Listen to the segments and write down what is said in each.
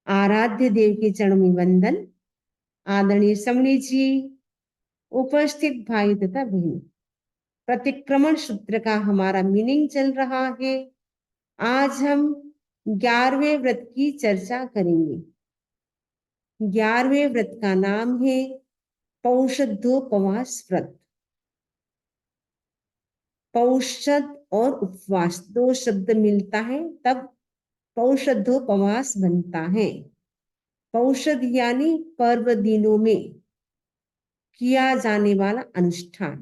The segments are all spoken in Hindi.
आराध्य देव के चरणों में वंदन। आदरणीय समणी जी, उपस्थित भाई तथा बहन, प्रतिक्रमण सूत्र का हमारा मीनिंग चल रहा है। आज हम 11वें व्रत की चर्चा करेंगे। 11वें व्रत का नाम है पौषधोपवास व्रत। पौषध और उपवास दो शब्द मिलता है तब पौषधोपवास बनता है। पौषध यानी पर्व दिनों में किया जाने वाला अनुष्ठान।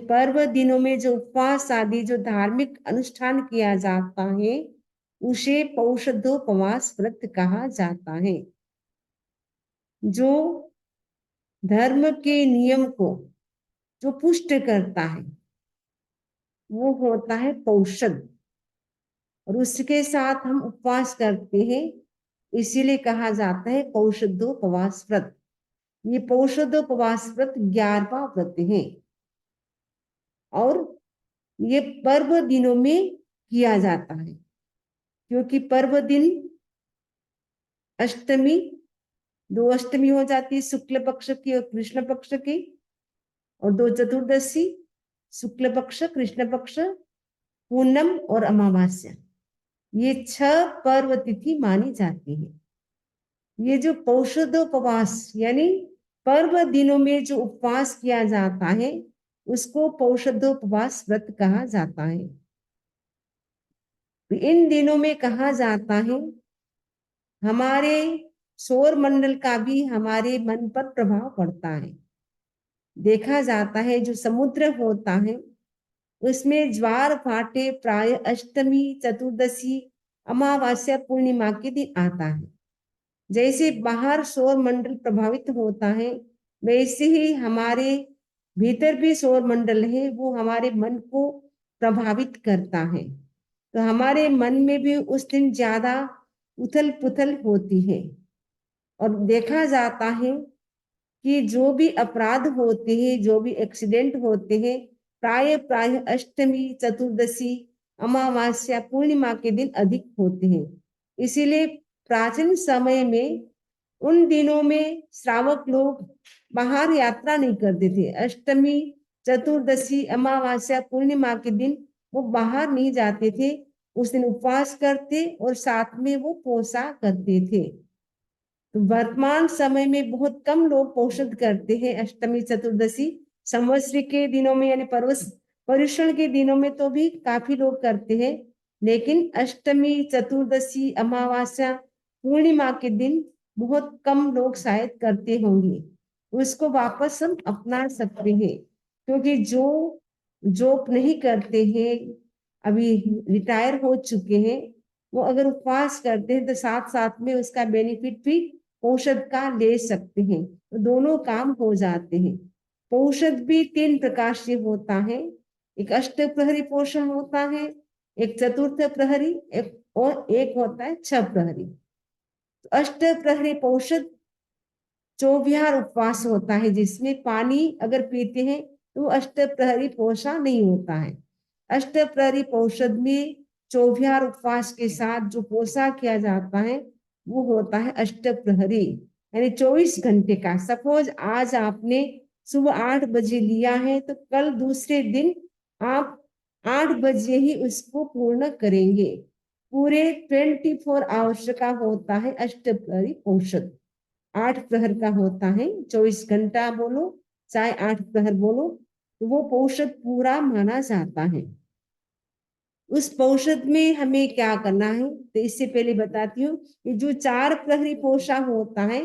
पर्व दिनों में जो उपवास आदि जो धार्मिक अनुष्ठान किया जाता है उसे पौषधोपवास व्रत कहा जाता है। जो धर्म के नियम को जो पुष्ट करता है वो होता है पौषध, और उसके साथ हम उपवास करते हैं, इसीलिए कहा जाता है पौषधोपवास व्रत। ये पौषधोपवास व्रत 11वां व्रत है और ये पर्व दिनों में किया जाता है, क्योंकि पर्व दिन अष्टमी, दो अष्टमी हो जाती है, शुक्ल पक्ष की और कृष्ण पक्ष की, और दो चतुर्दशी, शुक्ल पक्ष, कृष्ण पक्ष, पूनम और अमावास्या। ये 6 पर्व तिथि मानी जाती है। ये जो पौषधोपवास यानी पर्व दिनों में जो उपवास किया जाता है उसको पौषधोपवास व्रत कहा जाता है। इन दिनों में कहा जाता है हमारे सौर मंडल का भी हमारे मन पर प्रभाव पड़ता है। देखा जाता है जो समुद्र होता है उसमें ज्वार भाटे प्राय अष्टमी, चतुर्दशी, अमावस्या, पूर्णिमा के दिन आता है। जैसे बाहर सौर मंडल प्रभावित होता है वैसे ही हमारे भीतर भी सौर मंडल है, वो हमारे मन को प्रभावित करता है। तो हमारे मन में भी उस दिन ज्यादा उथल पुथल होती है। और देखा जाता है कि जो भी अपराध होते हैं, जो भी एक्सीडेंट होते हैं, प्राय प्राय अष्टमी, चतुर्दशी, अमावस्या, पूर्णिमा के दिन अधिक होते हैं। इसीलिए प्राचीन समय में उन दिनों में श्रावक लोग बाहर यात्रा नहीं करते थे। अष्टमी, चतुर्दशी, अमावस्या, पूर्णिमा के दिन वो बाहर नहीं जाते थे। उस दिन उपवास करते और साथ में वो पोसा करते थे। तो वर्तमान समय में बहुत कम लोग पोषण करते हैं अष्टमी, चतुर्दशी। संवत्सरी के दिनों में यानी पर्युषण के दिनों में तो भी काफी लोग करते हैं, लेकिन अष्टमी, चतुर्दशी, अमावस्या, पूर्णिमा के दिन बहुत कम लोग शायद करते होंगे। उसको वापस हम अपना सकते हैं, क्योंकि जो जॉब नहीं करते हैं, अभी रिटायर हो चुके हैं, वो अगर उपवास करते हैं तो साथ साथ में उसका बेनिफिट भी औषध का ले सकते हैं, तो दोनों काम हो जाते हैं। औषध भी 3 प्रकार से होता है। एक अष्ट प्रहरी पोषण होता है, एक चतुर्थ प्रहरी, और एक होता है 6 प्रहरी। तो अष्ट प्रहरी औषध चौविहार उपवास होता है, जिसमें पानी अगर पीते हैं तो अष्ट प्रहरी पोषण नहीं होता है। अष्ट प्रहरी औषध में चौविहार उपवास के साथ जो पोषा किया जाता है वो होता है अष्ट प्रहरी, यानी 24 घंटे का। सपोज आज आपने सुबह 8 बजे लिया है तो कल दूसरे दिन आप 8 बजे ही उसको पूर्ण करेंगे। पूरे 24 आवर्स का होता है अष्ट प्रहरी औषध। 8 प्रहर का होता है, 24 घंटा बोलो चाहे 8 प्रहर बोलो, तो वो औषध पूरा माना जाता है। उस औषध में हमें क्या करना है तो इससे पहले बताती हूँ कि जो 4 प्रहरी पोषा होता है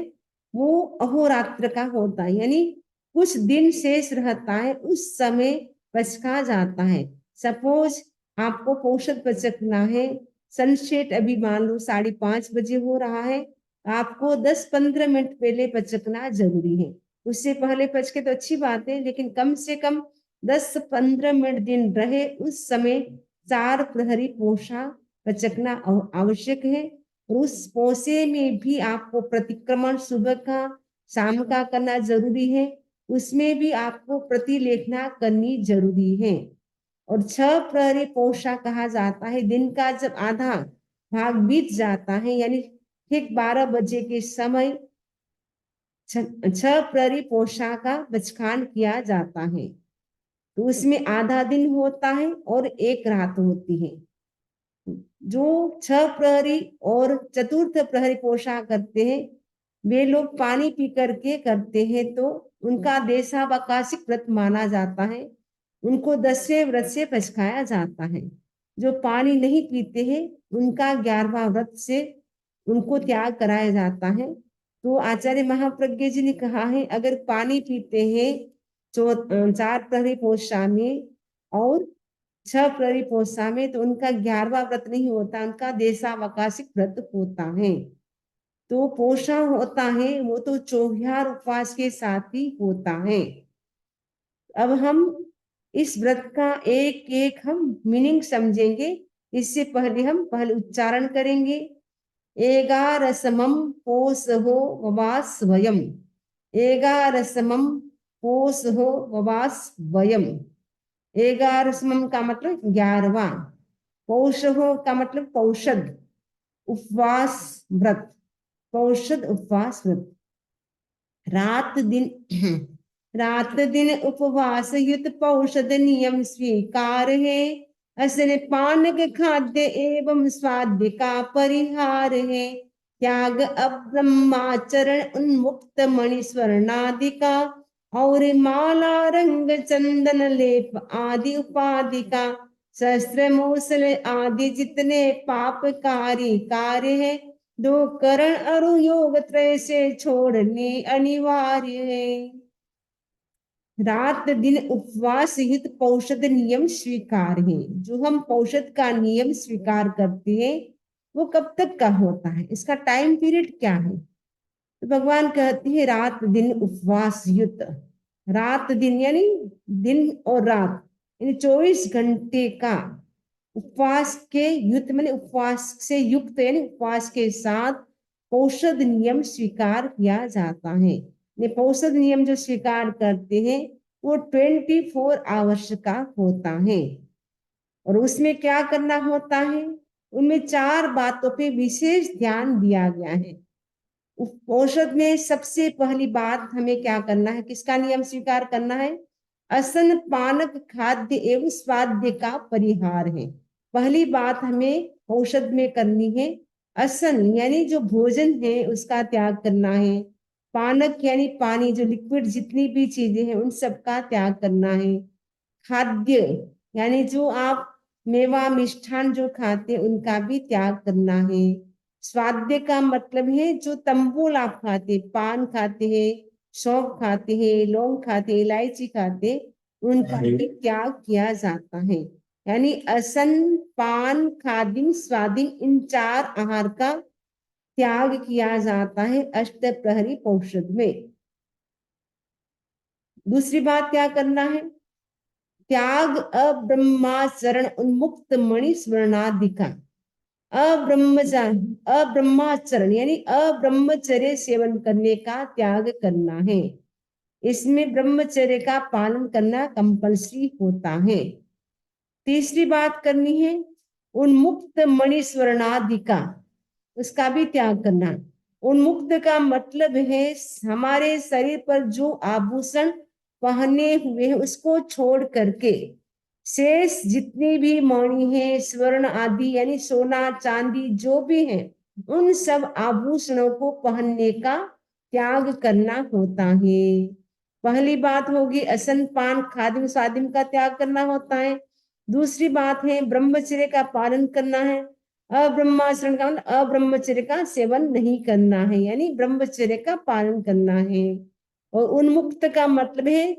वो अहोरात्र का होता है, यानी कुछ दिन शेष रहता है, उस समय पचका जाता है। सपोज आपको औषध पचकना है, सनसेट अभी मान लो 5:30 बजे हो रहा है, आपको 10-15 मिनट पहले पचकना जरूरी है। उससे पहले पचके तो अच्छी बात है, लेकिन कम से कम 10-15 मिनट दिन रहे उस समय 4 प्रहरी पोषा पचकना आवश्यक है। और उस पोसे में भी आपको प्रतिक्रमण सुबह का शाम का करना जरूरी है, उसमें भी आपको प्रतिलेखना करनी जरूरी है। और 6 प्रहरी पोषा कहा जाता है। दिन का जब आधा भाग बीत जाता है, यानी ठीक 12 बजे के समय 6 प्रहरी पोषा का बचकान किया जाता है। तो उसमें आधा दिन होता है और एक रात होती है। जो 6 प्रहरी और चतुर्थ प्रहरी पोषा करते हैं, वे लोग पानी पी करके करते हैं, तो उनका देशावकाशिक व्रत माना जाता है। उनको 10वें व्रत से पछकाया जाता है। जो पानी नहीं पीते हैं, उनका 11वां व्रत से उनको त्याग कराया जाता है। तो आचार्य महाप्रज्ञ जी ने कहा है, अगर पानी पीते हैं 4 प्रहरी पोषा में और 6 प्रहरी पोषा में, तो उनका 11वां व्रत नहीं होता, उनका देशावकाशिक व्रत होता है। तो पोषा होता है वो तो चौहियार उपवास के साथ ही होता है। अब हम इस व्रत का एक एक हम मीनिंग समझेंगे। इससे पहले हम उच्चारण करेंगे। एगारसमं पोषहो ववास वयम। एगारसमं पोषहो ववास वयम। एगारसमं का मतलब 11वां, पौषहो का मतलब पौषद उपवास व्रत, पौषद उपवास व्रत। रात दिन उपवास युत पौषद नियम स्वीकार है। असन पान के खाद्य एवं स्वाद्य का परिहार है। त्याग अब्रह्माचरण उन्मुक्त मणि स्वर्णादि का और माला रंग चंदन लेप आदि उपाधि का, शस्त्र मूसल आदि जितने पापकारी कार्य है, 2 करण और योग त्रय से छोड़ने अनिवार्य है। रात दिन उपवास युक्त पौषद नियम स्वीकार है। जो हम पौषद का नियम स्वीकार करते हैं, वो कब तक का होता है, इसका टाइम पीरियड क्या है? तो भगवान कहते हैं रात दिन उपवास युक्त। रात दिन यानी दिन और रात, यानी 24 घंटे का उपवास के युक्त, मैंने उपवास से युक्त यानी उपवास के साथ पौषद नियम स्वीकार किया जाता है। ये पौषद नियम जो स्वीकार करते हैं वो 24 आवर्स का होता है। और उसमें क्या करना होता है, उनमें 4 बातों पे विशेष ध्यान दिया गया है। औषध में सबसे पहली बात हमें क्या करना है, किसका नियम स्वीकार करना है? असन पानक खाद्य एवं स्वाद्य का परिहार है। पहली बात हमें औषध में करनी है। असन यानी जो भोजन है उसका त्याग करना है। पानक यानी पानी, जो लिक्विड जितनी भी चीजें हैं उन सबका त्याग करना है। खाद्य यानी जो आप मेवा मिष्ठान जो खाते हैं उनका भी त्याग करना है। स्वाद्य का मतलब है जो तंबूल आप खाते, पान खाते हैं, सौंफ खाते हैं, लौंग खाते, इलायची खाते, उनका भी त्याग किया जाता है। यानी असन, पान, खादिम, स्वादिम, इन 4 आहार का त्याग किया जाता है अष्ट प्रहरी पौषध में। दूसरी बात क्या करना है? त्याग अब्रह्माचरण उन्मुक्त मणि स्वर्णाधिका। अब्रह्माचरण यानी अब्रह्मचर्य सेवन करने का त्याग करना है। इसमें ब्रह्मचर्य का पालन करना कंपल्सरी होता है। तीसरी बात करनी है उन्मुक्त मणि स्वर्णाधिका, उसका भी त्याग करना। उन्मुक्त का मतलब है हमारे शरीर पर जो आभूषण पहने हुए हैं उसको छोड़ करके शेष जितनी भी मणि है, स्वर्ण आदि यानी सोना चांदी जो भी है, उन सब आभूषणों को पहनने का त्याग करना होता है। पहली बात होगी असन पान खादिम स्वादिम का त्याग करना होता है। दूसरी बात है ब्रह्मचर्य का पालन करना है। अब्रह्माचरण का मतलब अब्रह्मचर्य का सेवन नहीं करना है, यानी ब्रह्मचर्य का पालन करना है। और उन्मुक्त का मतलब है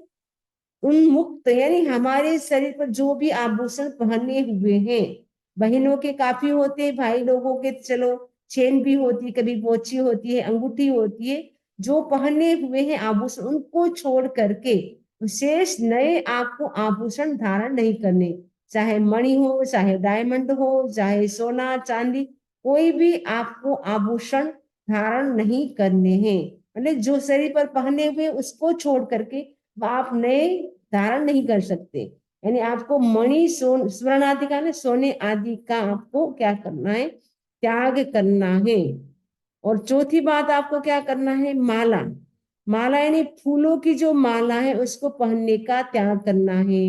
उन्मुक्त यानी हमारे शरीर पर जो भी आभूषण पहने हुए हैं, बहनों के काफी होते हैं, भाई लोगों के चलो चेन भी होती है, कभी पोची होती है, अंगूठी होती है, जो पहने हुए हैं आभूषण उनको छोड़ करके शेष नए आपको आभूषण धारण नहीं करने। चाहे मणि हो, चाहे डायमंड हो, चाहे सोना चांदी, कोई भी आपको आभूषण धारण नहीं करने हैं। मतलब जो शरीर पर पहने हुए उसको छोड़ करके आप नए धारण नहीं कर सकते। यानी आपको मणि स्वर्ण आदि का ना, सोने आदि का आपको क्या करना है, त्याग करना है। और चौथी बात आपको क्या करना है, माला। माला यानी फूलों की जो माला है उसको पहनने का त्याग करना है,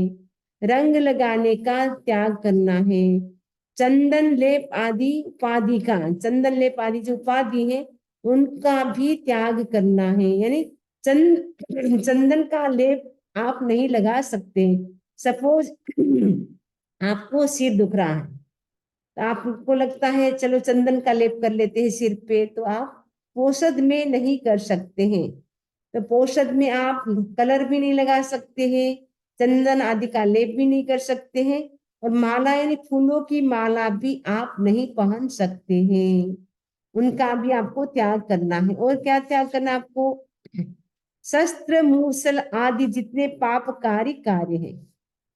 रंग लगाने का त्याग करना है, चंदन लेप आदि उपाधि का, चंदन लेप आदि जो उपाधि है उनका भी त्याग करना है। यानी चंदन का लेप आप नहीं लगा सकते। सपोज आपको सिर दुख रहा है, तो आपको लगता है चलो चंदन का लेप कर लेते हैं सिर पे, तो आप पोषद में नहीं कर सकते हैं। तो पोषद में आप कलर भी नहीं लगा सकते हैं, चंदन आदि का लेप भी नहीं कर सकते हैं, और माला यानी फूलों की माला भी आप नहीं पहन सकते हैं। उनका भी आपको त्याग करना है। और क्या त्याग करना आपको, शस्त्र मूसल आदि जितने पापकारी कार्य हैं,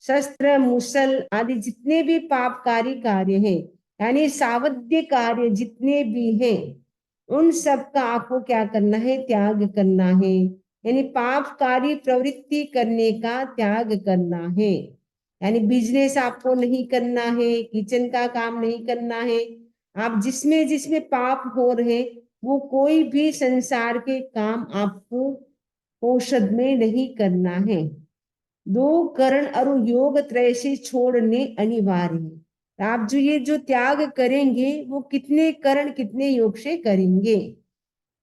शस्त्र मूसल आदि जितने भी पापकारी कार्य हैं, यानी सावध्य कार्य जितने भी हैं, उन सब का आपको क्या करना है, त्याग करना है। यानी पापकारी प्रवृत्ति करने का त्याग करना है। यानी बिजनेस आपको नहीं करना है, किचन का काम नहीं करना है। आप जिसमें जिसमें पाप हो रहे, वो कोई भी संसार के काम आपको औषध में नहीं करना है। दो करण और योग त्रय से छोड़ने अनिवार्य है। आप जो ये जो त्याग करेंगे वो कितने करण कितने योग से करेंगे।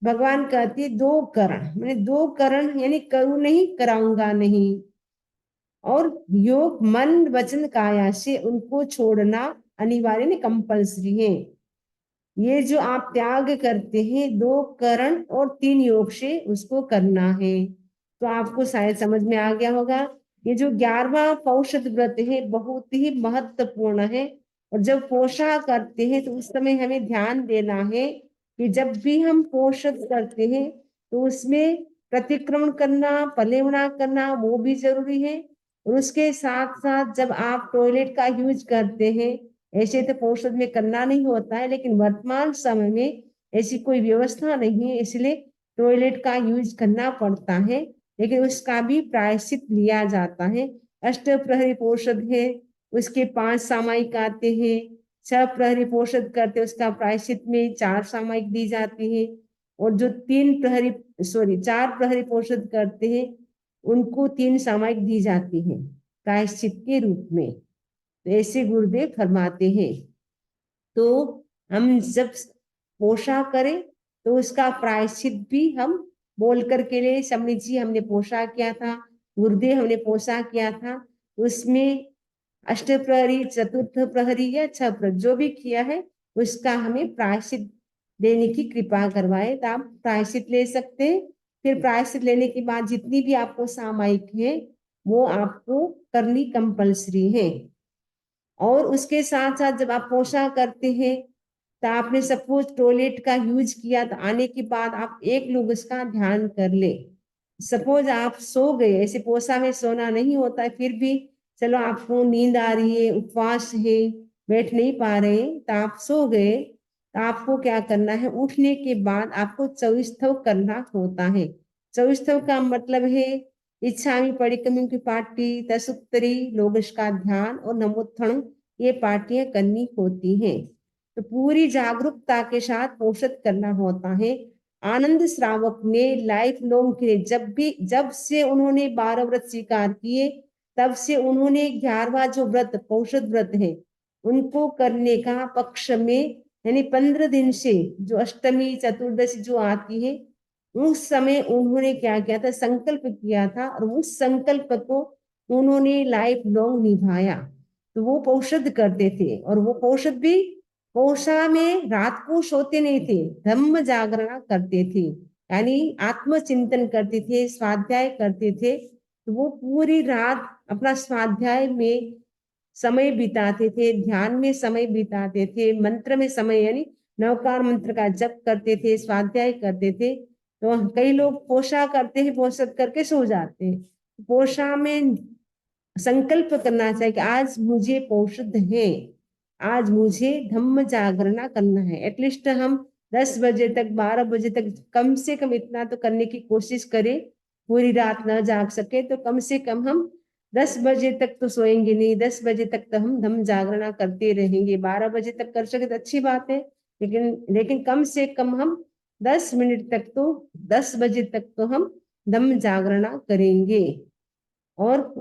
भगवान कहते दो करण, मैंने दो करण यानी करूँ नहीं, कराऊंगा नहीं। और योग मन वचन काया से उनको छोड़ना अनिवार्य नहीं, कंपल्सरी है। ये जो आप त्याग करते हैं दो करण और तीन योग से उसको करना है। तो आपको शायद समझ में आ गया होगा। ये जो 11वां पौषध व्रत है बहुत ही महत्वपूर्ण है। और जब पोषा करते हैं तो उस समय हमें ध्यान देना है कि जब भी हम पोषद करते हैं तो उसमें प्रतिक्रमण करना, पलेवना करना वो भी जरूरी है। और उसके साथ साथ जब आप टॉयलेट का यूज करते हैं, ऐसे तो पोषद में करना नहीं होता है, लेकिन वर्तमान समय में ऐसी कोई व्यवस्था नहीं है, इसलिए टॉयलेट का यूज करना पड़ता है, लेकिन उसका भी प्रायश्चित लिया जाता है। अष्ट प्रहरी पोषद है, उसके 5 सामायिक आते हैं। 6 प्रहरी पोषद करते उसका प्रायश्चित में 4 सामायिक दी जाती है। और जो 4 प्रहरी पोषद करते हैं उनको 3 सामायिक दी जाती है प्रायश्चित के रूप में। तो ऐसे गुरुदेव फरमाते हैं। तो हम जब पोषा करें तो उसका प्रायश्चित भी हम बोल करके ले, समझ जी हमने पोषा किया था, गुरुदेव हमने पोषा किया था, उसमें अष्ट प्रहरी, चतुर्थ प्रहरी या 6 प्रहरी जो भी किया है उसका हमें प्रायश्चित देने की कृपा करवाए, तो आप प्रायश्चित ले सकते हैं। फिर प्रायश्चित लेने के बाद जितनी भी आपको सामायिक है वो आपको करनी कंपल्सरी है। और उसके साथ साथ जब आप पोषा करते हैं तो आपने सपोज टॉयलेट का यूज किया, तो आने के बाद आप एक लोग उसका ध्यान कर ले। सपोज आप सो गए, ऐसे पोषा में सोना नहीं होता है, फिर भी चलो आपको नींद आ रही है, उपवास है, बैठ नहीं पा रहे, तो आप सो गए, तो आपको क्या करना है, उठने के बाद आपको चौस्तव करना होता है। चौस्तव का मतलब है इच्छामि परिक्रमी की पार्टी, तसुत्तरी, लोगश का ध्यान और नमोत्थण, ये पार्टियां करनी होती हैं। तो पूरी जागरूकता के साथ पोषित करना होता है। आनंद श्रावक ने लाइफ लॉन्ग के लिए जब से उन्होंने 12 व्रत स्वीकार किए, तब से उन्होंने 11वां जो व्रत पोषद व्रत है उनको करने का पक्ष में, यानी 15 दिन से जो अष्टमी चतुर्दशी जो आती है उस समय उन्होंने क्या किया था, संकल्प किया था, और उस संकल्प को उन्होंने लाइफ लॉन्ग निभाया। तो वो पोषद करते थे, और वो पोषद भी पोषा में रात को सोते नहीं थे, धम्म जागरण करते थे, यानी आत्मचिंतन करते थे, स्वाध्याय करते थे। तो वो पूरी रात अपना स्वाध्याय में समय बिताते थे, ध्यान में समय बिताते थे, मंत्र में समय यानी नवकार मंत्र का जप करते थे, स्वाध्याय करते थे। तो कई लोग पोषा करते हैं, पोषक करके सो जाते हैं। पोषा में संकल्प करना चाहिए कि आज मुझे पोषद है, आज मुझे धम्म जागरणा करना है। एटलीस्ट हम 10 बजे तक, 12 बजे तक कम से कम इतना तो करने की कोशिश करें। पूरी रात न जाग सके तो कम से कम हम 10 बजे तक तो सोएंगे नहीं, 10 बजे तक तो हम धम जागरणा करते रहेंगे। 12 बजे तक कर सके तो अच्छी बात है, लेकिन कम से कम हम 10 मिनट तक तो, 10 बजे तक तो हम धम जागरणा करेंगे। और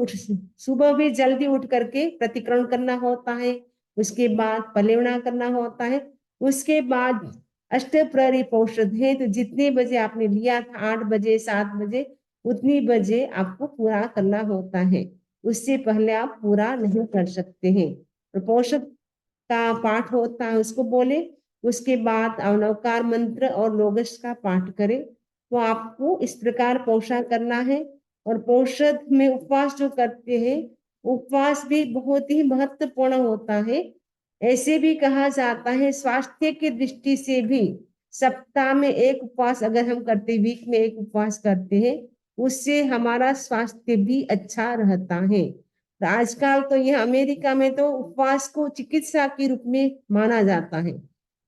सुबह भी जल्दी उठ करके प्रतिक्रमण करना होता है, उसके बाद पलेवना करना होता है, उसके बाद अष्टप्रहरी पौषध है। तो जितने बजे आपने लिया था, 8 बजे 7 बजे, उतनी बजे आपको पूरा करना होता है, उससे पहले आप पूरा नहीं कर सकते हैं। तो पौषध का पाठ होता है, उसको बोले, उसके बाद अवनवकार मंत्र और लोगस का पाठ करें। तो आपको इस प्रकार पोषा करना है। और पौषध में उपवास जो करते हैं, उपवास भी बहुत ही महत्वपूर्ण होता है। ऐसे भी कहा जाता है, स्वास्थ्य की दृष्टि से भी सप्ताह में एक उपवास अगर हम करते, वीक में एक उपवास करते हैं, उससे हमारा स्वास्थ्य भी अच्छा रहता है। तो आजकल तो यह अमेरिका में तो उपवास को चिकित्सा के रूप में माना जाता है,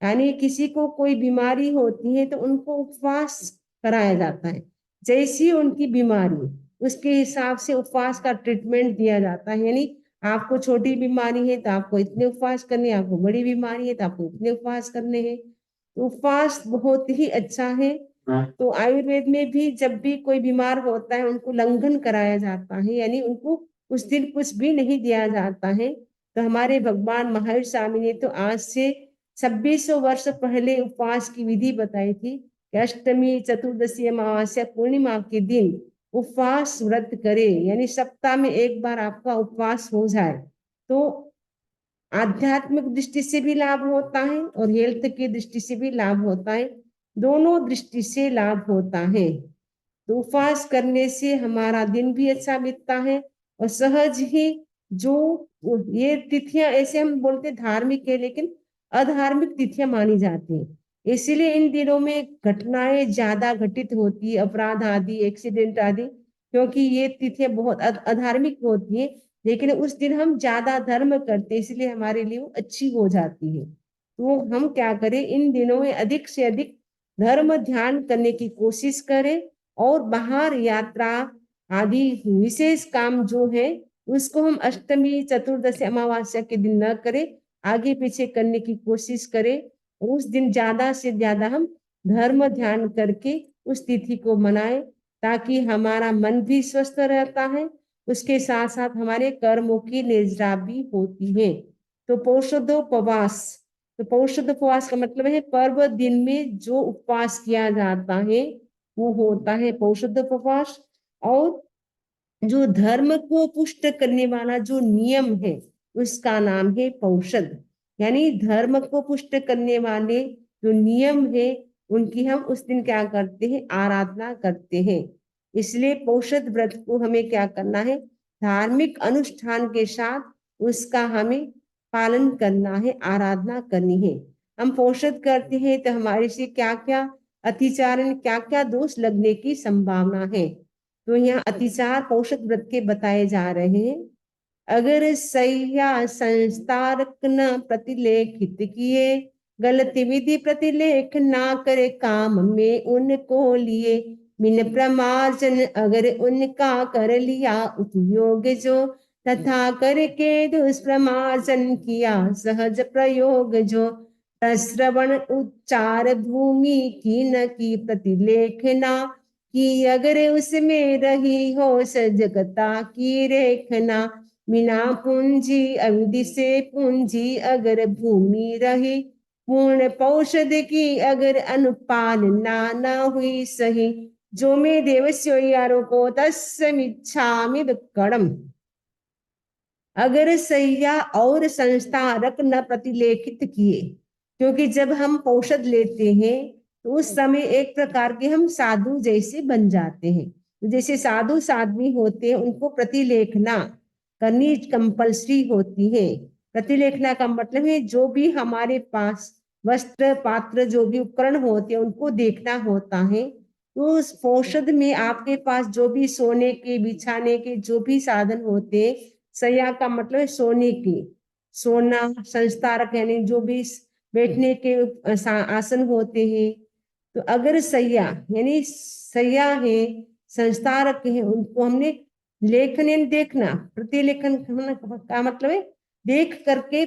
यानी किसी को कोई बीमारी होती है तो उनको उपवास कराया जाता है, जैसी उनकी बीमारी उसके हिसाब से उपवास का ट्रीटमेंट दिया जाता है। यानी आपको छोटी बीमारी है तो आपको इतने उपवास करने, आपको बड़ी बीमारी है तो आपको इतने उपवास करने हैं। तो उपवास बहुत ही अच्छा है। तो आयुर्वेद में भी जब भी कोई बीमार होता है उनको लंघन कराया जाता है, यानी उनको उस दिन कुछ भी नहीं दिया जाता है। तो हमारे भगवान महावीर स्वामी ने तो आज से 2600 वर्ष पहले उपवास की विधि बताई थी कि अष्टमी, चतुर्दशी, अमावस्या, पूर्णिमा के दिन उपवास व्रत करे, यानी सप्ताह में एक बार आपका उपवास हो जाए तो आध्यात्मिक दृष्टि से भी लाभ होता है और हेल्थ की दृष्टि से भी लाभ होता है, दोनों दृष्टि से लाभ होता है। तो उपवास करने से हमारा दिन भी अच्छा बीतता है और सहज ही जो ये तिथियां ऐसे हम बोलते धार्मिक है लेकिन अधार्मिक तिथियां मानी जाती है, इसीलिए इन दिनों में घटनाएं ज्यादा घटित होती है, अपराध आदि, एक्सीडेंट आदि, क्योंकि ये तिथियां बहुत अधार्मिक होती है। लेकिन उस दिन हम ज्यादा धर्म करते हैं, इसलिए हमारे लिए वो अच्छी हो जाती है। तो हम क्या करें, इन दिनों में अधिक से अधिक धर्म ध्यान करने की कोशिश करें और बाहर यात्रा आदि विशेष काम जो है उसको हम अष्टमी, चतुर्दशी, अमावस्या के दिन न करें, आगे पीछे करने की कोशिश करें। और उस दिन ज्यादा से ज्यादा हम धर्म ध्यान करके उस तिथि को मनाएं, ताकि हमारा मन भी स्वस्थ रहता है, उसके साथ साथ हमारे कर्मों की निर्जरा भी होती है। तो पौषधोपवास, तो पौषधोपवास का मतलब है पर्व दिन में जो उपवास किया जाता है वो होता है पौषधोपवास। और जो धर्म को पुष्ट करने वाला जो नियम है उसका नाम है पौषध, यानी धर्म को पुष्ट करने वाले जो नियम है उनकी हम उस दिन क्या करते हैं, आराधना करते हैं। इसलिए पौषध व्रत को हमें क्या करना है, धार्मिक अनुष्ठान के साथ उसका हमें पालन करना है, आराधना करनी है। हम पौषध करते हैं तो हमारे से क्या क्या अतिचारण, क्या क्या दोष लगने की संभावना है। तो यहाँ अतिचार पौषध व्रत के बताए जा रहे हैं। अगर सैया संस्तारक न प्रतिलेखित किए, गलत विधि प्रतिलेख ना करे काम में उनको लिए, बिन प्रमार्जन अगर उनका कर लिया उपयोग जो, तथा करके दुष्प्रमार्जन किया सहज प्रयोग जो, श्रवण उच्चार भूमि की न की प्रतिलेखना, कि अगर उसमें रही हो सजगता की रेखना, बिना पूंजी अविधि से पूंजी अगर भूमि रही, पूर्ण पौषध की अगर अनुपालना न हुई सही, जो में देवस्यो यारो को तस्मिच्छामि दुक्कड़म। अगर सैया और संस्कारक न प्रतिलेखित किए, क्योंकि जब हम औषध लेते हैं तो उस समय एक प्रकार के हम साधु जैसे बन जाते हैं। तो जैसे साधु साध्वी होते हैं उनको प्रतिलेखना करनी कंपल्सरी होती है। प्रतिलेखना का मतलब है जो भी हमारे पास वस्त्र, पात्र, जो भी उपकरण होते हैं उनको देखना होता है। तो उस औषध में आपके पास जो भी सोने के, बिछाने के जो भी साधन होते हैं, सैया का मतलब है सोने की, सोना, संस्कारक यानी जो भी बैठने के आसन होते हैं। तो अगर सैया यानी सैया है, संस्कारक है, उनको हमने लेखन यानी देखना, प्रतिलेखन का मतलब है देख करके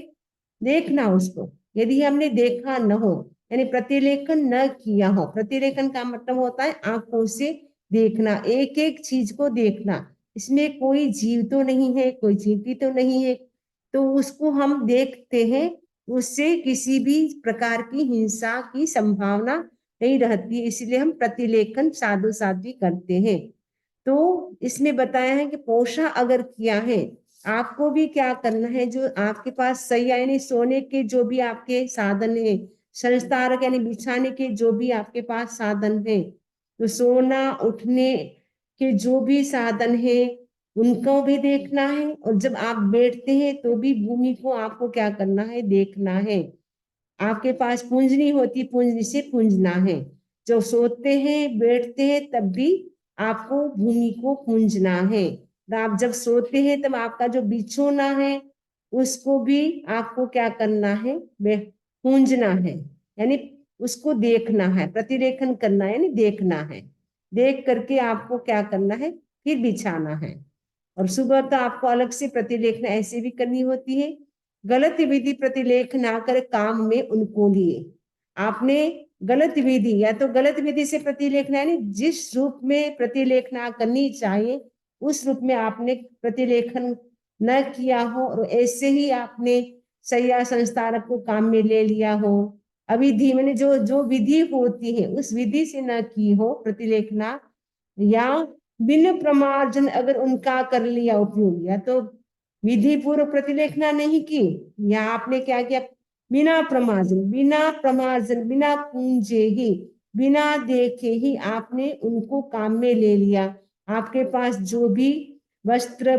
देखना उसको। यदि हमने देखा न हो यानी प्रतिलेखन न किया हो, प्रतिलेखन का मतलब होता है आंखों से देखना, एक एक चीज को देखना। इसमें कोई जीव तो नहीं है, कोई चींटी तो नहीं है, तो उसको हम देखते हैं, उससे किसी भी प्रकार की हिंसा की संभावना नहीं रहती, इसलिए हम प्रतिलेखन साधु साध्वी करते हैं। तो इसमें बताया है कि पोषा अगर किया है, आपको भी क्या करना है, जो आपके पास सैया यानी सोने के जो भी आपके साधन है, संस्तारक यानी बिछाने के जो भी आपके पास साधन है, तो सोना उठने के जो भी साधन है उनको भी देखना है, और जब आप बैठते हैं तो भी भूमि को आपको क्या करना है, देखना है। आपके पास पूंजनी होती, पूंजनी से पूंजना है। जो सोते हैं बैठते हैं तब भी आपको भूमि को पूंजना है। आप जब सोते हैं तब आपका जो बिछोना है उसको भी आपको क्या करना है, पूंजना है, यानी उसको देखना है, प्रतिलेखन करना है यानी देखना है। देख करके आपको क्या करना है, फिर बिछाना है। और सुबह तो आपको अलग से प्रतिलेखन ऐसे भी करनी होती है। गलत विधि प्रतिलेख ना कर काम में उनको लिए, आपने गलत विधि या तो गलत विधि से प्रतिलेखना यानी जिस रूप में प्रतिलेखना करनी चाहिए उस रूप में आपने प्रतिलेखन न किया हो, और ऐसे ही आपने सैया संस्तारक को काम में ले लिया हो, अविधि मैंने जो जो विधि होती है उस विधि से न की हो प्रतिलेखना, या बिन प्रमार्जन अगर उनका कर लिया उपयोग, या तो विधि पूर्व प्रतिलेखना नहीं की, या आपने क्या किया, बिना प्रमार्जन, बिना प्रमार्जन, बिना पूंजे ही, बिना देखे ही आपने उनको काम में ले लिया। आपके पास जो भी वस्त्र,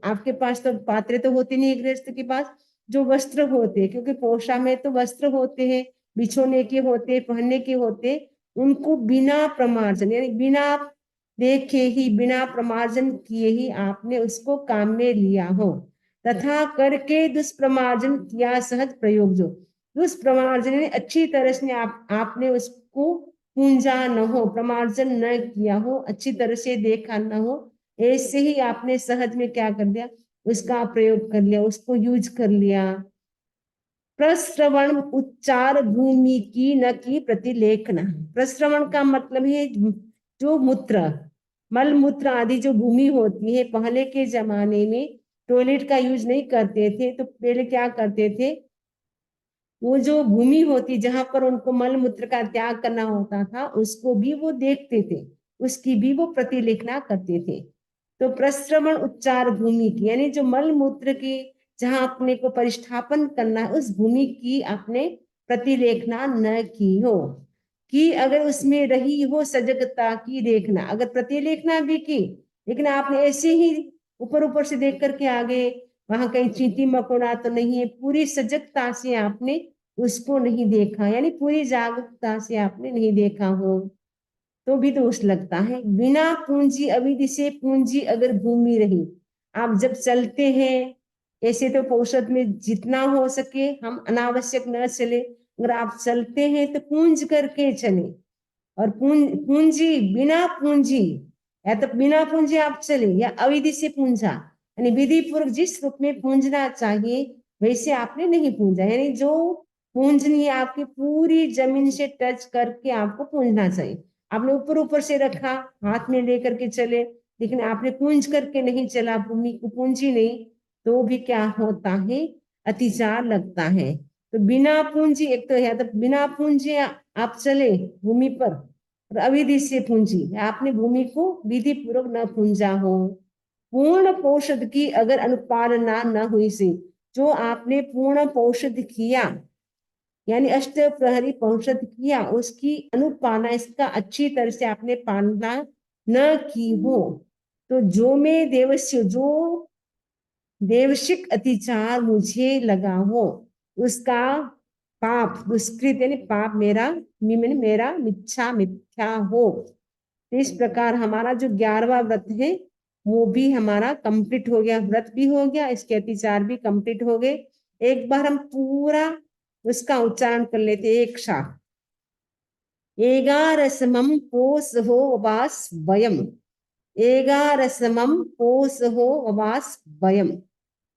आपके पास तो पात्र तो होते नहीं गृहस्थ के पास, जो वस्त्र होते, क्योंकि पोषा में तो वस्त्र होते हैं, बिछोने के होते, पहनने के होते, उनको बिना प्रमार्जन यानी बिना देखे ही, बिना प्रमार्जन किए ही आपने उसको काम में लिया हो, तथा करके दुष्प्रमार्जन किया सहज प्रयोग। जो दुष्प्रमार्जन यानी अच्छी तरह से आपने उसको पूंजा न हो, प्रमार्जन न किया हो, अच्छी तरह से देखा न हो, ऐसे ही आपने सहज में क्या कर दिया, उसका प्रयोग कर लिया, उसको यूज कर लिया। प्रश्रवण उच्चार भूमि की न की प्रतिलेखना। प्रश्रवण का मतलब है जो मूत्र, मल मूत्र आदि जो भूमि होती है, पहले के जमाने में टॉयलेट का यूज नहीं करते थे, तो पहले क्या करते थे, वो जो भूमि होती जहां पर उनको मल मूत्र का त्याग करना होता था उसको भी वो देखते थे, उसकी भी वो प्रतिलेखना करते थे। तो प्रश्रवण उच्चार भूमि की यानी जो मल मूत्र की जहां अपने को परिष्ठापन करना है उस भूमि की आपने प्रतिलेखना न की हो, कि अगर उसमें रही हो सजगता की देखना, अगर प्रतिलेखना भी की लेकिन आपने ऐसे ही ऊपर ऊपर से देख करके आगे, वहां कहीं चींटी मकोड़ा तो नहीं है, पूरी सजगता से आपने उसको नहीं देखा, यानी पूरी जागरूकता से आपने नहीं देखा हो, तो भी दोष लगता है। बिना पूंजी अविधि से पूंजी अगर भूमि रही, आप जब चलते हैं ऐसे तो औषध में जितना हो सके हम अनावश्यक न चले, अगर आप चलते हैं तो पूंज करके चले, और पूंजी बिना पूंजी, या तो बिना पूंजी आप चले या अविधि से पूंजा, यानी विधि पूर्वक जिस रूप में पूंजना चाहिए वैसे आपने नहीं पूंजा, यानी जो पूंजनी है आपकी पूरी जमीन से टच करके आपको पूंजना चाहिए। आपने ऊपर ऊपर से रखा, हाथ में लेकर के चले, लेकिन आपने पूंज करके नहीं चला, भूमि को पूंजी नहीं, तो भी क्या होता है, अतिचार लगता है। तो बिना पूंजी, एक तो है तो बिना पूंजी आप चले भूमि पर, और अविधि से पूंजी, आपने भूमि को विधि पूर्वक न पूंजा हो। पूर्ण पोषद की अगर अनुपालना न हुई से, जो आपने पूर्ण पोषद किया यानी अष्ट प्रहरी पोषद किया, उसकी अनुपालना, इसका अच्छी तरह से आपने पालना न की हो, तो जो में देवस्य, जो देवशिक अतिचार मुझे लगा हो, उसका पाप दुष्कृत यानी पाप मेरा, मेरा मिच्छा मिथ्या हो। तो इस प्रकार हमारा जो 11वां व्रत है वो भी हमारा कंप्लीट हो गया, व्रत भी हो गया, इसके अतिचार भी कंप्लीट हो गए। एक बार हम पूरा उसका उच्चारण कर लेते एक साथ। एगारसमं पोष हो वास वयम, एगारसमम पोष हो वास वयम।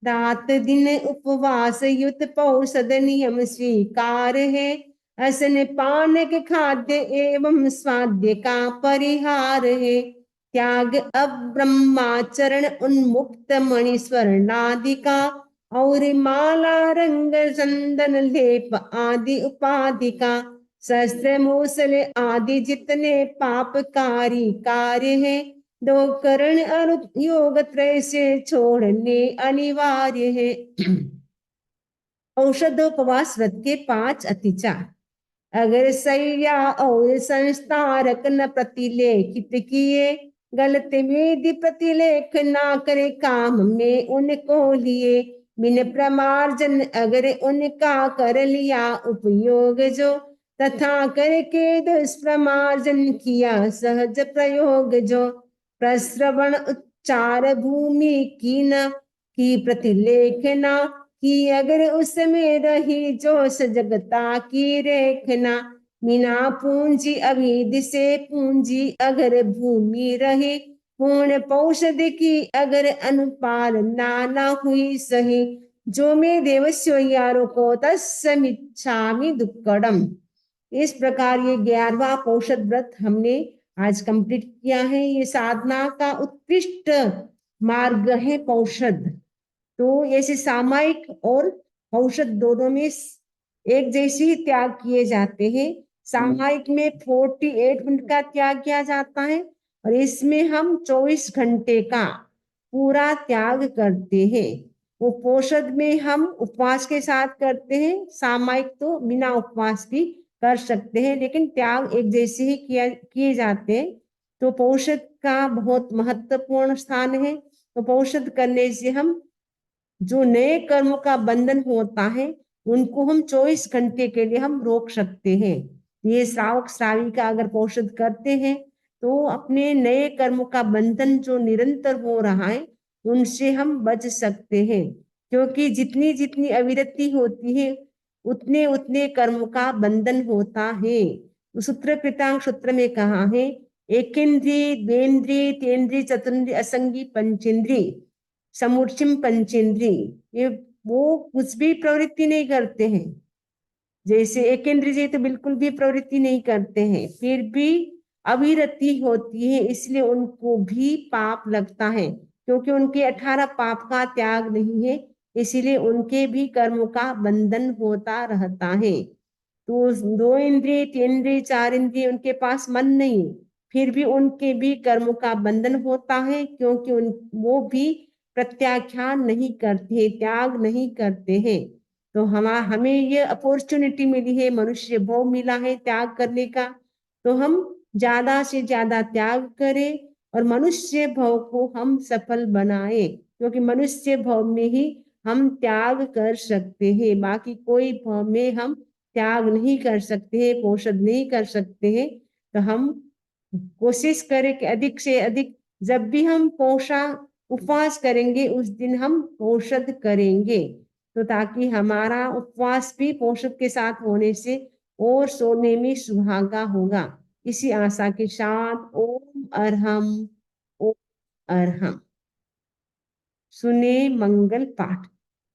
रात दिन उपवास युत पौषद नियम स्वीकार है। असन पान के खाद्य एवं स्वाद्य का परिहार है। त्याग अब्रह्माचरण उन्मुक्त मणि स्वर्णादि का और माला रंग चंदन लेप आदि उपाधि का। शस्त्र मूसल आदि जितने पापकारी कार्य है, दो करण योग त्रय से छोड़ने अनिवार्य है। औषधोपवास व्रत के 5 अतिचार। अगर सैया और संस्तारक न प्रतिलेखित किए, गलत वेद प्रतिलेख ना करे काम में उनको लिए। बिन प्रमार्जन अगर उनका कर लिया उपयोग जो, तथा करके दुष्प्रमार्जन किया सहज प्रयोग जो। प्रश्रवण उच्चार भूमि की न की प्रतिलेखना कि अगर उसमें रही जो सजगता की रेखना। बिना पूंजी अविध से पूंजी अगर भूमि रहे, पूर्ण पौषध की अगर अनुपालना न हुई सही। जो मे देवस्यो यारो को तस्मिच्छामि दुक्कडम। इस प्रकार ये 11वां पौषध व्रत हमने आज कंप्लीट किया है। ये साधना का उत्कृष्ट मार्ग है पौषध। तो ऐसे सामायिक और औषध दोनों में एक जैसे ही त्याग किए जाते हैं। सामायिक में 48 मिनट का त्याग किया जाता है और इसमें हम 24 घंटे का पूरा त्याग करते हैं। वो पौषध में हम उपवास के साथ करते हैं, सामायिक तो बिना उपवास भी कर सकते हैं, लेकिन त्याग एक जैसे ही किए जाते हैं। तो पौषध का बहुत महत्वपूर्ण स्थान है। तो पौषध करने से हम जो नए कर्मों का बंधन होता है, उनको हम 24 घंटे के लिए हम रोक सकते हैं। ये श्रावक श्राविका अगर पौषध करते हैं तो अपने नए कर्मों का बंधन जो निरंतर हो रहा है, उनसे हम बच सकते हैं। क्योंकि जितनी जितनी अविरति होती है, उतने उतने कर्मों का बंधन होता है। सूत्र कृतांग सूत्र में कहा है, एकेंद्रिय द्वेंद्रिय तेंद्रिय चतुर्न्द्रिय असंगी पंचेंद्रिय समूर्चिम पंचेंद्रिय। ये वो कुछ भी प्रवृत्ति नहीं करते हैं। जैसे एक इंद्रिय तो बिल्कुल भी प्रवृत्ति नहीं करते हैं, फिर भी अविरति होती है, इसलिए उनको भी पाप लगता है। क्योंकि उनके 18 पाप का त्याग नहीं है, इसीलिए उनके भी कर्मों का बंधन होता रहता है। तो 2 इंद्रिय 3 इंद्रिय 4 इंद्रिय उनके पास मन नहीं है, फिर भी उनके भी कर्मों का बंधन होता है। क्योंकि वो भी प्रत्याख्यान नहीं करते, त्याग नहीं करते हैं। तो हमें ये अपॉर्चुनिटी मिली है, मनुष्य भव मिला है त्याग करने का। तो हम ज्यादा से ज्यादा त्याग करें और मनुष्य भव को हम सफल बनाए। क्योंकि मनुष्य भव में ही हम त्याग कर सकते हैं, बाकी कोई भव में हम त्याग नहीं कर सकते हैं, पोषण नहीं कर सकते हैं। तो हम कोशिश करें कि अधिक से अधिक, जब भी हम उपवास करेंगे उस दिन हम औषध करेंगे, तो ताकि हमारा उपवास भी पोषक के साथ होने से और सोने में सुहागा होगा। इसी आशा के साथ ओम अरहम, ओम अरहम। सुने मंगल पाठ।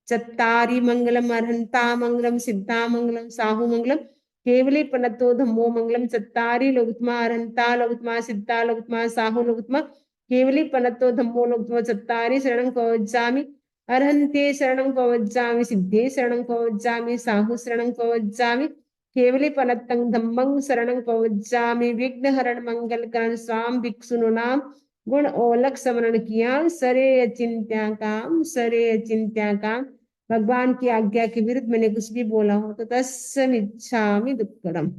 चत्तारि मंगलम अर्हंता मंगलम सिद्धा मंगलम साहु मंगलम केवली पनतो धम्मो मंगलम। चत्तारि लोकुत्मा अर्हंता लोकुत्मा सिद्धा लोकुत्मा साहु लोकुत्मा केवली पनतो धम्मो लोकुत्मा। चत्तारि शरणं प्रवज्जामि अर्हन्ते शरणं प्रवज्जामि सिद्धे शरणं प्रवज्जामि साहु शरणं प्रवज्जामि केवली पनतं धम्मं शरणं प्रवज्जामि। विघ्न हरण मंगल करण स्वाम भिक्षुनो नाम गुण ओलक समरण किया सरे अचिंत्या काम, सरे अचिंत्या काम। भगवान की आज्ञा के विरुद्ध मैंने कुछ भी बोला हो तो तस्मिच्छामि दुक्कडम।